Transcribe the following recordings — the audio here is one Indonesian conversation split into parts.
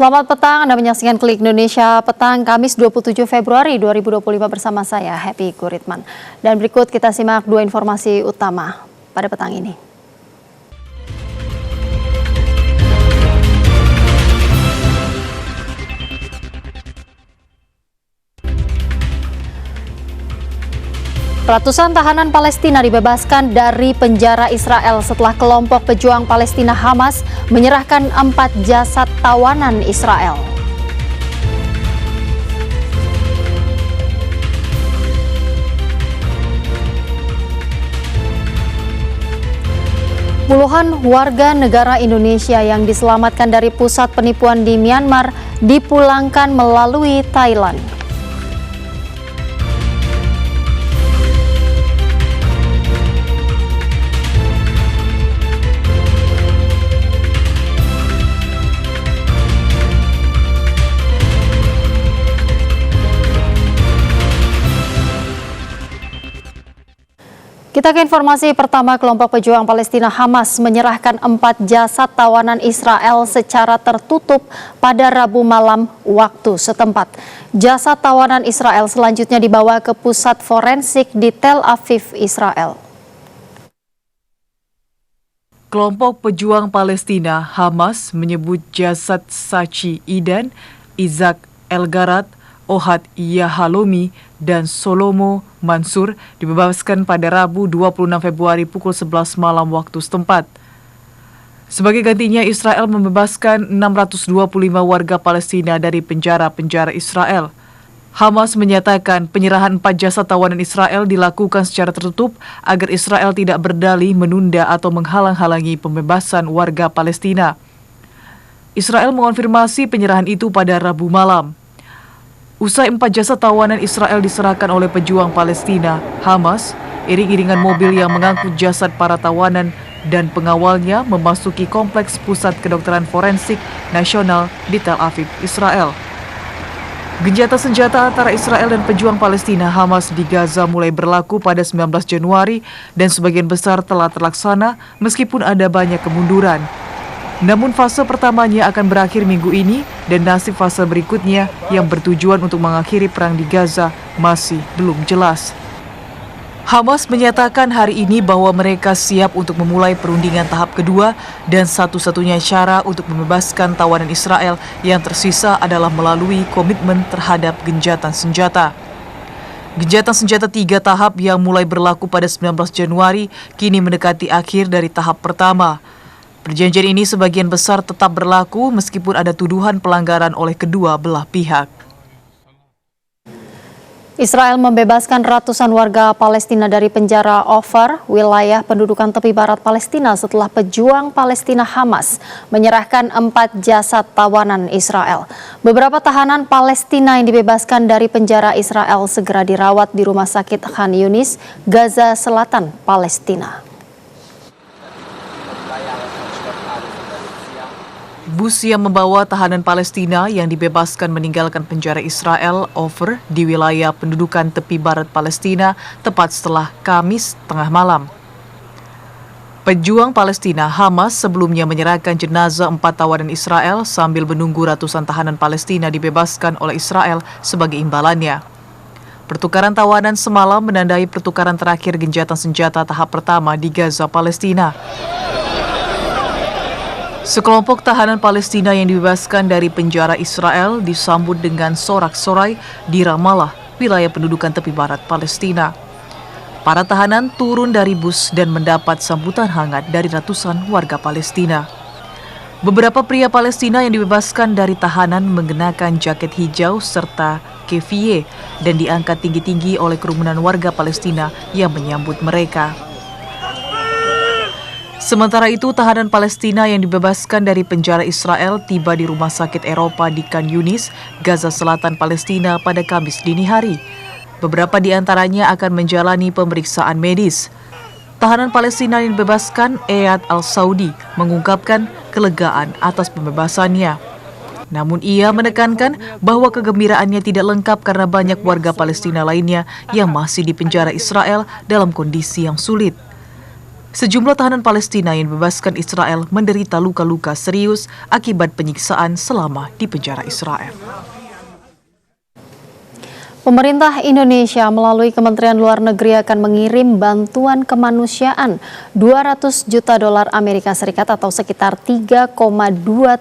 Selamat petang, Anda menyaksikan Klik Indonesia Petang, Kamis 27 Februari 2025 bersama saya, Happy Guritman. Dan berikut kita simak dua informasi utama pada petang ini. Ratusan tahanan Palestina dibebaskan dari penjara Israel setelah kelompok pejuang Palestina Hamas menyerahkan 4 jasad tawanan Israel. Puluhan warga negara Indonesia yang diselamatkan dari pusat penipuan di Myanmar dipulangkan melalui Thailand. Kita ke informasi pertama, kelompok pejuang Palestina Hamas menyerahkan 4 jasad tawanan Israel secara tertutup pada Rabu malam waktu setempat. Jasad tawanan Israel selanjutnya dibawa ke pusat forensik di Tel Aviv, Israel. Kelompok pejuang Palestina Hamas menyebut jasad Sachi Idan, Izak Elgarat, Ohad Yahalomi, dan Solomo Mansur dibebaskan pada Rabu 26 Februari pukul 11 malam waktu setempat. Sebagai gantinya, Israel membebaskan 625 warga Palestina dari penjara-penjara Israel. Hamas menyatakan penyerahan 4 jasad tawanan Israel dilakukan secara tertutup agar Israel tidak berdalih menunda atau menghalang-halangi pembebasan warga Palestina. Israel mengonfirmasi penyerahan itu pada Rabu malam. Usai 4 jasad tawanan Israel diserahkan oleh pejuang Palestina, Hamas, iring-iringan mobil yang mengangkut jasad para tawanan dan pengawalnya memasuki kompleks pusat kedokteran forensik nasional di Tel Aviv, Israel. Gencatan senjata antara Israel dan pejuang Palestina Hamas di Gaza mulai berlaku pada 19 Januari dan sebagian besar telah terlaksana meskipun ada banyak kemunduran. Namun fase pertamanya akan berakhir minggu ini dan nasib fase berikutnya yang bertujuan untuk mengakhiri perang di Gaza masih belum jelas. Hamas menyatakan hari ini bahwa mereka siap untuk memulai perundingan tahap kedua dan satu-satunya cara untuk membebaskan tawanan Israel yang tersisa adalah melalui komitmen terhadap gencatan senjata. Gencatan senjata 3 tahap yang mulai berlaku pada 19 Januari kini mendekati akhir dari tahap pertama. Perjanjian ini sebagian besar tetap berlaku meskipun ada tuduhan pelanggaran oleh kedua belah pihak. Israel membebaskan ratusan warga Palestina dari penjara Ofar, wilayah pendudukan tepi barat Palestina setelah pejuang Palestina Hamas menyerahkan 4 jasad tawanan Israel. Beberapa tahanan Palestina yang dibebaskan dari penjara Israel segera dirawat di Rumah Sakit Khan Yunis, Gaza Selatan, Palestina. Bus yang membawa tahanan Palestina yang dibebaskan meninggalkan penjara Israel Ofar di wilayah pendudukan tepi barat Palestina tepat setelah Kamis tengah malam. Pejuang Palestina Hamas sebelumnya menyerahkan jenazah 4 tawanan Israel sambil menunggu ratusan tahanan Palestina dibebaskan oleh Israel sebagai imbalannya. Pertukaran tawanan semalam menandai pertukaran terakhir gencatan senjata tahap pertama di Gaza, Palestina. Sekelompok tahanan Palestina yang dibebaskan dari penjara Israel disambut dengan sorak-sorai di Ramallah, wilayah pendudukan tepi barat Palestina. Para tahanan turun dari bus dan mendapat sambutan hangat dari ratusan warga Palestina. Beberapa pria Palestina yang dibebaskan dari tahanan mengenakan jaket hijau serta kefiyeh dan diangkat tinggi-tinggi oleh kerumunan warga Palestina yang menyambut mereka. Sementara itu, tahanan Palestina yang dibebaskan dari penjara Israel tiba di Rumah Sakit Eropa di Khan Yunis, Gaza Selatan, Palestina pada Kamis dini hari. Beberapa di antaranya akan menjalani pemeriksaan medis. Tahanan Palestina yang dibebaskan, Eyad Al-Saudi, mengungkapkan kelegaan atas pembebasannya. Namun ia menekankan bahwa kegembiraannya tidak lengkap karena banyak warga Palestina lainnya yang masih dipenjara Israel dalam kondisi yang sulit. Sejumlah tahanan Palestina yang dibebaskan Israel menderita luka-luka serius akibat penyiksaan selama di penjara Israel. Pemerintah Indonesia melalui Kementerian Luar Negeri akan mengirim bantuan kemanusiaan 200 juta dolar Amerika Serikat atau sekitar 3,2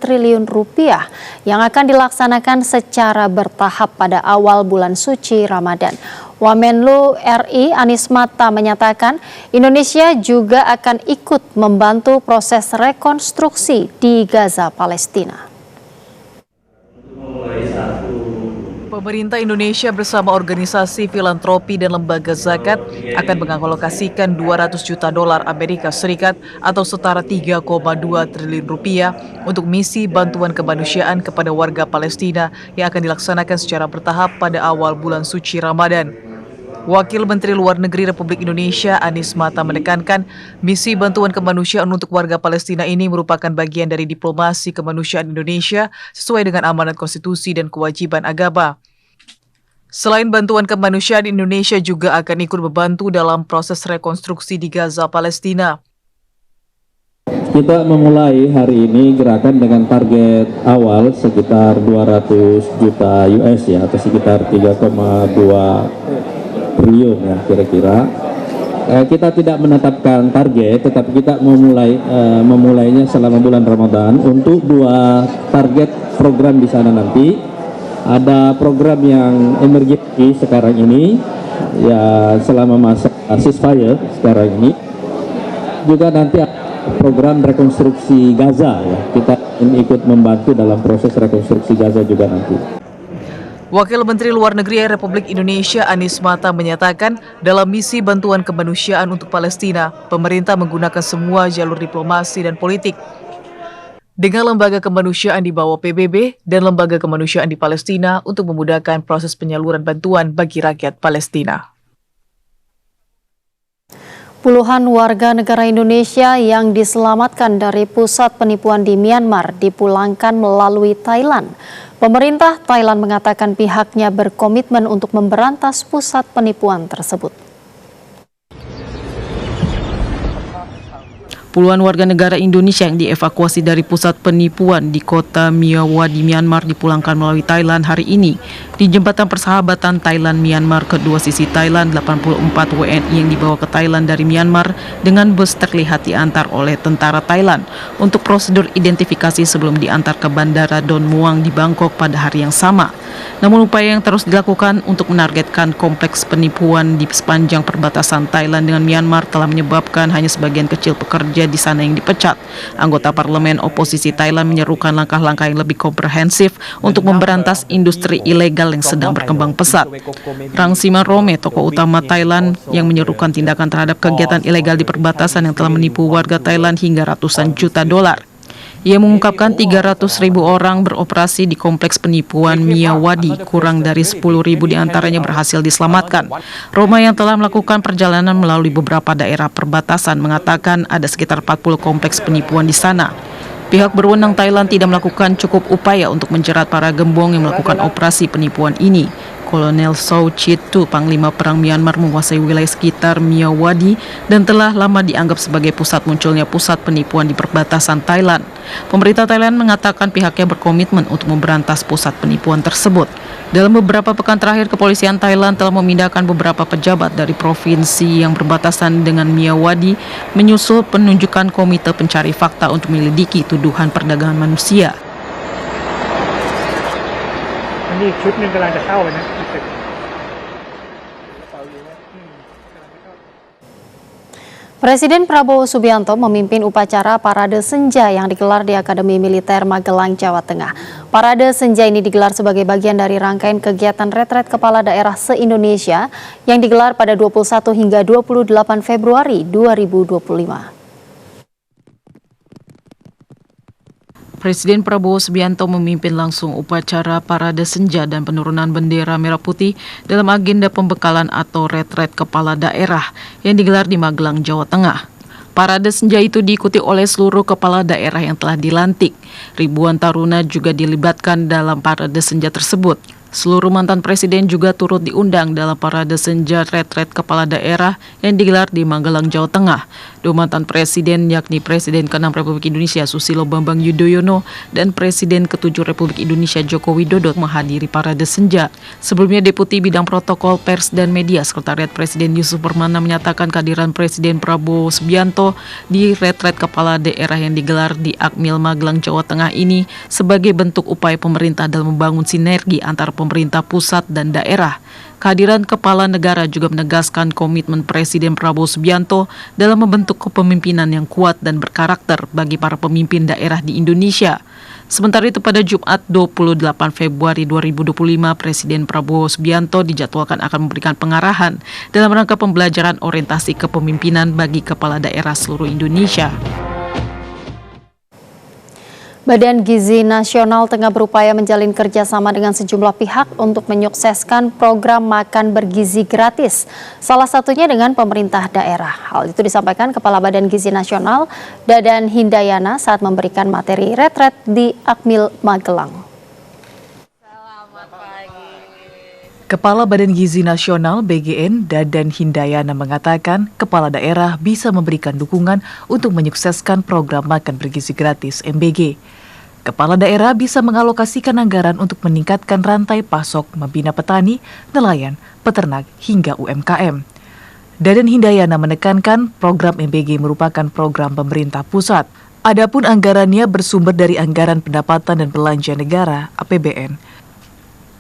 triliun rupiah yang akan dilaksanakan secara bertahap pada awal bulan suci Ramadan. Wamenlu RI Anies Mata menyatakan Indonesia juga akan ikut membantu proses rekonstruksi di Gaza, Palestina. Pemerintah Indonesia bersama organisasi filantropi dan lembaga zakat akan mengalokasikan 200 juta dolar Amerika Serikat atau setara 3,2 triliun rupiah untuk misi bantuan kemanusiaan kepada warga Palestina yang akan dilaksanakan secara bertahap pada awal bulan suci Ramadan. Wakil Menteri Luar Negeri Republik Indonesia Anies Mata menekankan misi bantuan kemanusiaan untuk warga Palestina ini merupakan bagian dari diplomasi kemanusiaan Indonesia sesuai dengan amanat konstitusi dan kewajiban agama. Selain bantuan kemanusiaan, Indonesia juga akan ikut membantu dalam proses rekonstruksi di Gaza, Palestina. Kita memulai hari ini gerakan dengan target awal sekitar 200 juta US ya, atau sekitar 3,2 triliun ya kira-kira. Kita tidak menetapkan target, tetapi kita memulainya selama bulan Ramadan untuk 2 target program di sana nanti. Ada program yang emergency sekarang ini, ya selama masa ceasefire sekarang ini. Juga nanti program rekonstruksi Gaza ya, kita ikut membantu dalam proses rekonstruksi Gaza juga nanti. Wakil Menteri Luar Negeri Republik Indonesia Anies Mata menyatakan dalam misi bantuan kemanusiaan untuk Palestina, pemerintah menggunakan semua jalur diplomasi dan politik. Dengan lembaga kemanusiaan di bawah PBB dan lembaga kemanusiaan di Palestina untuk memudahkan proses penyaluran bantuan bagi rakyat Palestina. Puluhan warga negara Indonesia yang diselamatkan dari pusat penipuan di Myanmar dipulangkan melalui Thailand. Pemerintah Thailand mengatakan pihaknya berkomitmen untuk memberantas pusat penipuan tersebut. Puluhan warga negara Indonesia yang dievakuasi dari pusat penipuan di kota Myawaddy, Myanmar dipulangkan melalui Thailand hari ini. Di jembatan persahabatan Thailand-Myanmar, kedua sisi Thailand, 84 WNI yang dibawa ke Thailand dari Myanmar dengan bus terlihat diantar oleh tentara Thailand untuk prosedur identifikasi sebelum diantar ke Bandara Don Muang di Bangkok pada hari yang sama. Namun upaya yang terus dilakukan untuk menargetkan kompleks penipuan di sepanjang perbatasan Thailand dengan Myanmar telah menyebabkan hanya sebagian kecil pekerja di sana yang dipecat. Anggota parlemen oposisi Thailand menyerukan langkah-langkah yang lebih komprehensif untuk memberantas industri ilegal yang sedang berkembang pesat. Rangsiman Rome, tokoh utama Thailand, yang menyerukan tindakan terhadap kegiatan ilegal di perbatasan yang telah menipu warga Thailand hingga ratusan juta dolar. Ia mengungkapkan 300.000 orang beroperasi di kompleks penipuan Myawaddy, kurang dari 10.000 diantaranya berhasil diselamatkan. Roma yang telah melakukan perjalanan melalui beberapa daerah perbatasan mengatakan ada sekitar 40 kompleks penipuan di sana. Pihak berwenang Thailand tidak melakukan cukup upaya untuk menjerat para gembong yang melakukan operasi penipuan ini. Kolonel Sow Chit Tu, Panglima Perang Myanmar, menguasai wilayah sekitar Myawaddy dan telah lama dianggap sebagai pusat munculnya pusat penipuan di perbatasan Thailand. Pemerintah Thailand mengatakan pihaknya berkomitmen untuk memberantas pusat penipuan tersebut. Dalam beberapa pekan terakhir, kepolisian Thailand telah memindahkan beberapa pejabat dari provinsi yang berbatasan dengan Myawaddy menyusul penunjukan komite pencari fakta untuk menyelidiki tuduhan perdagangan manusia. นี่ชุดนึงกำลังจะเข้าเลยนะ Presiden Prabowo Subianto memimpin upacara Parade Senja yang digelar di Akademi Militer Magelang, Jawa Tengah. Parade Senja ini digelar sebagai bagian dari rangkaian kegiatan retret kepala daerah se-Indonesia yang digelar pada 21 hingga 28 Februari 2025. Presiden Prabowo Subianto memimpin langsung upacara Parade Senja dan penurunan bendera merah putih dalam agenda pembekalan atau retret kepala daerah yang digelar di Magelang, Jawa Tengah. Parade Senja itu diikuti oleh seluruh kepala daerah yang telah dilantik. Ribuan taruna juga dilibatkan dalam Parade Senja tersebut. Seluruh mantan presiden juga turut diundang dalam parade senja retret kepala daerah yang digelar di Magelang, Jawa Tengah. Dua mantan presiden yakni Presiden ke-6 Republik Indonesia Susilo Bambang Yudhoyono dan Presiden ke-7 Republik Indonesia Joko Widodo menghadiri parade senja. Sebelumnya Deputi Bidang Protokol Pers dan Media Sekretariat Presiden Yusuf Permana menyatakan kehadiran Presiden Prabowo Subianto di retret kepala daerah yang digelar di Akmil Magelang, Jawa Tengah ini sebagai bentuk upaya pemerintah dalam membangun sinergi antara pemerintah pusat dan daerah. Kehadiran kepala negara juga menegaskan komitmen Presiden Prabowo Subianto dalam membentuk kepemimpinan yang kuat dan berkarakter bagi para pemimpin daerah di Indonesia. Sementara itu pada Jumat 28 Februari 2025, Presiden Prabowo Subianto dijadwalkan akan memberikan pengarahan dalam rangka pembelajaran orientasi kepemimpinan bagi kepala daerah seluruh Indonesia. Badan Gizi Nasional tengah berupaya menjalin kerjasama dengan sejumlah pihak untuk menyukseskan program makan bergizi gratis, salah satunya dengan pemerintah daerah. Hal itu disampaikan Kepala Badan Gizi Nasional, Dadan Hindayana, saat memberikan materi retret di Akmil Magelang. Kepala Badan Gizi Nasional BGN Dadan Hindayana mengatakan kepala daerah bisa memberikan dukungan untuk menyukseskan program makan bergizi gratis MBG. Kepala daerah bisa mengalokasikan anggaran untuk meningkatkan rantai pasok, membina petani, nelayan, peternak, hingga UMKM. Dadan Hindayana menekankan program MBG merupakan program pemerintah pusat. Adapun anggarannya bersumber dari anggaran pendapatan dan belanja negara (APBN).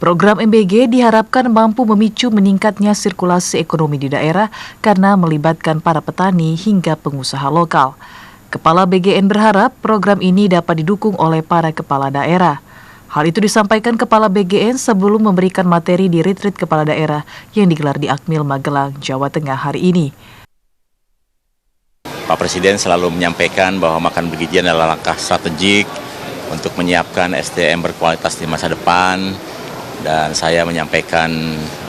Program MBG diharapkan mampu memicu meningkatnya sirkulasi ekonomi di daerah karena melibatkan para petani hingga pengusaha lokal. Kepala BGN berharap program ini dapat didukung oleh para kepala daerah. Hal itu disampaikan Kepala BGN sebelum memberikan materi di retreat kepala daerah yang digelar di Akmil Magelang, Jawa Tengah hari ini. Pak Presiden selalu menyampaikan bahwa makan bergizi adalah langkah strategik untuk menyiapkan SDM berkualitas di masa depan. Dan saya menyampaikan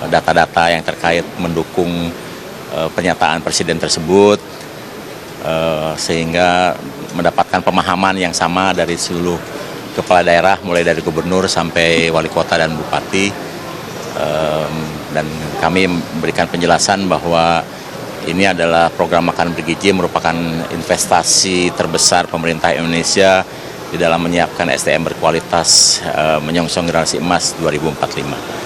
data-data yang terkait mendukung pernyataan Presiden tersebut, sehingga mendapatkan pemahaman yang sama dari seluruh kepala daerah, mulai dari gubernur sampai wali kota dan bupati. Dan kami memberikan penjelasan bahwa ini adalah program makan bergizi merupakan investasi terbesar pemerintah Indonesia di dalam menyiapkan SDM berkualitas menyongsong generasi emas 2045.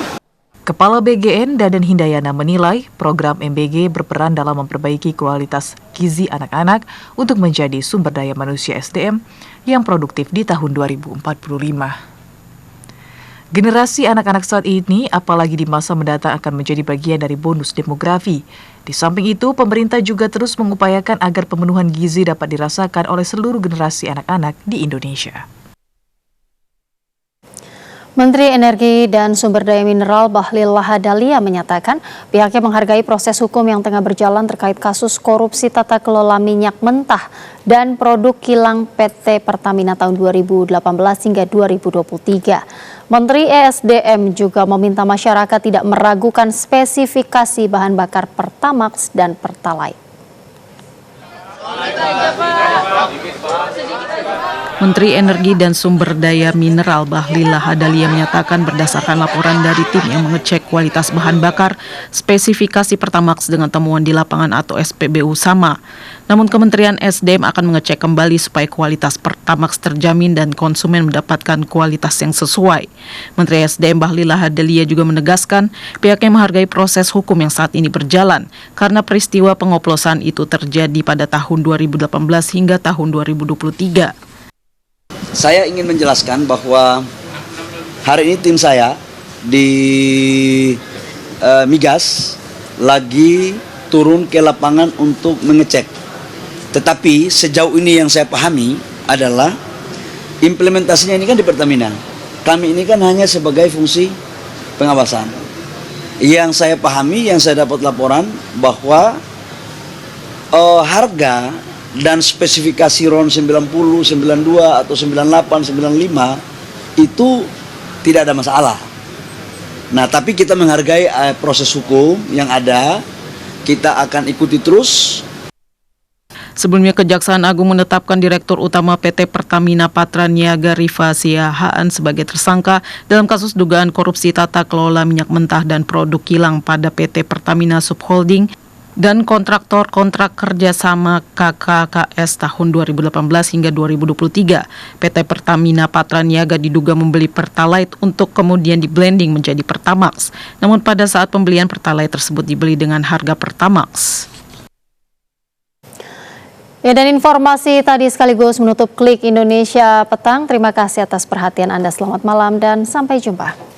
Kepala BGN Dadan Hindayana menilai program MBG berperan dalam memperbaiki kualitas gizi anak-anak untuk menjadi sumber daya manusia SDM yang produktif di tahun 2045. Generasi anak-anak saat ini, apalagi di masa mendatang, akan menjadi bagian dari bonus demografi. Di samping itu, pemerintah juga terus mengupayakan agar pemenuhan gizi dapat dirasakan oleh seluruh generasi anak-anak di Indonesia. Menteri Energi dan Sumber Daya Mineral Bahlil Lahadalia menyatakan pihaknya menghargai proses hukum yang tengah berjalan terkait kasus korupsi tata kelola minyak mentah dan produk kilang PT Pertamina tahun 2018 hingga 2023. Menteri ESDM juga meminta masyarakat tidak meragukan spesifikasi bahan bakar Pertamax dan Pertalite. Menteri Energi dan Sumber Daya Mineral Bahlil Lahadalia menyatakan berdasarkan laporan dari tim yang mengecek kualitas bahan bakar, spesifikasi Pertamax dengan temuan di lapangan atau SPBU sama. Namun Kementerian SDM akan mengecek kembali supaya kualitas Pertamax terjamin dan konsumen mendapatkan kualitas yang sesuai. Menteri SDM Bahlil Lahadalia juga menegaskan pihaknya menghargai proses hukum yang saat ini berjalan karena peristiwa pengoplosan itu terjadi pada tahun 2018 hingga tahun 2023. Saya ingin menjelaskan bahwa hari ini tim saya di Migas lagi turun ke lapangan untuk mengecek. Tetapi sejauh ini yang saya pahami adalah implementasinya ini kan di Pertamina. Kami ini kan hanya sebagai fungsi pengawasan. Yang saya pahami, yang saya dapat laporan bahwa harga dan spesifikasi RON 90, 92 atau 98, 95 itu tidak ada masalah. Nah, tapi kita menghargai proses hukum yang ada, kita akan ikuti terus. Sebelumnya Kejaksaan Agung menetapkan Direktur Utama PT Pertamina Patraniaga Rifa Siahaan sebagai tersangka dalam kasus dugaan korupsi tata kelola minyak mentah dan produk kilang pada PT Pertamina Subholding dan kontraktor kontrak kerjasama KKKS tahun 2018 hingga 2023. PT Pertamina Patraniaga diduga membeli Pertalite untuk kemudian di-blending menjadi Pertamax. Namun pada saat pembelian Pertalite tersebut dibeli dengan harga Pertamax. Ya, dan informasi tadi sekaligus menutup Klik Indonesia Petang. Terima kasih atas perhatian Anda. Selamat malam dan sampai jumpa.